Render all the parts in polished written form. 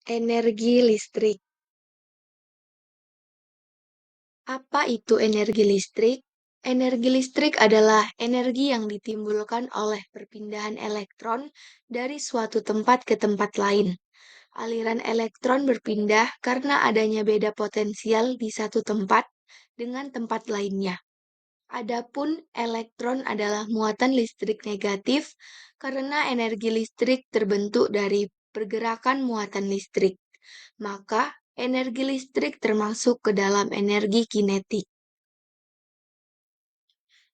Energi listrik. Apa itu energi listrik? Energi listrik adalah energi yang ditimbulkan oleh perpindahan elektron dari suatu tempat ke tempat lain. Aliran elektron berpindah karena adanya beda potensial di satu tempat dengan tempat lainnya. Adapun elektron adalah muatan listrik negatif karena energi listrik terbentuk dari pergerakan muatan listrik. Maka, energi listrik termasuk ke dalam energi kinetik.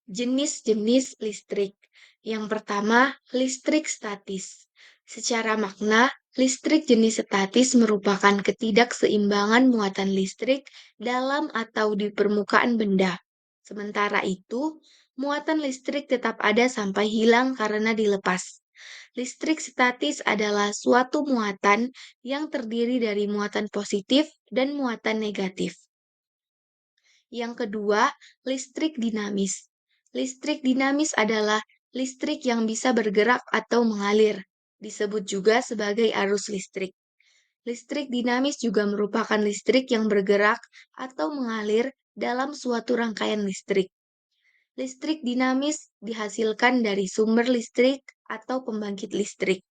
Jenis-jenis listrik. Yang pertama, listrik statis. Secara makna, listrik jenis statis merupakan ketidakseimbangan muatan listrik dalam atau di permukaan benda. Sementara itu, muatan listrik tetap ada sampai hilang karena dilepas. Listrik statis adalah suatu muatan yang terdiri dari muatan positif dan muatan negatif. Yang kedua, listrik dinamis. Listrik dinamis adalah listrik yang bisa bergerak atau mengalir, disebut juga sebagai arus listrik. Listrik dinamis juga merupakan listrik yang bergerak atau mengalir dalam suatu rangkaian listrik. Listrik dinamis dihasilkan dari sumber listrik atau pembangkit listrik.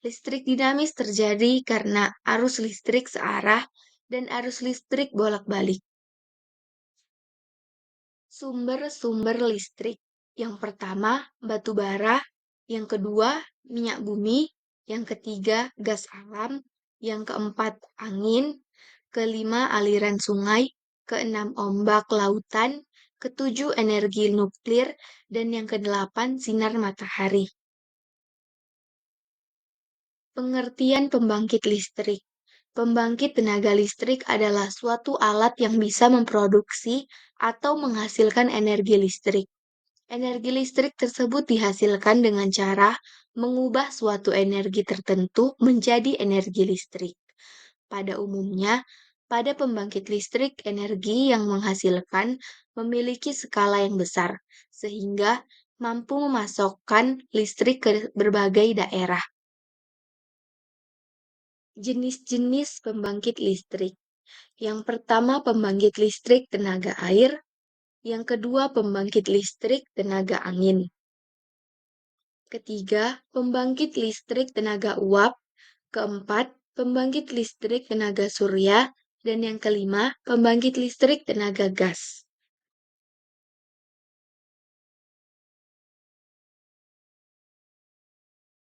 Listrik dinamis terjadi karena arus listrik searah dan arus listrik bolak-balik. Sumber-sumber listrik. Yang pertama, batu bara. Yang kedua, minyak bumi. Yang ketiga, gas alam. Yang keempat, angin. Kelima, aliran sungai. Keenam, ombak lautan. Ketujuh, energi nuklir. Dan yang kedelapan, sinar matahari. Pengertian pembangkit listrik. Pembangkit tenaga listrik adalah suatu alat yang bisa memproduksi atau menghasilkan energi listrik. Energi listrik tersebut dihasilkan dengan cara mengubah suatu energi tertentu menjadi energi listrik. Pada umumnya, pada pembangkit listrik, energi yang menghasilkan memiliki skala yang besar, sehingga mampu memasokkan listrik ke berbagai daerah. Jenis-jenis pembangkit listrik. Yang pertama, pembangkit listrik tenaga air. Yang kedua, pembangkit listrik tenaga angin. Ketiga, pembangkit listrik tenaga uap. Keempat, pembangkit listrik tenaga surya. Dan yang kelima, pembangkit listrik tenaga gas.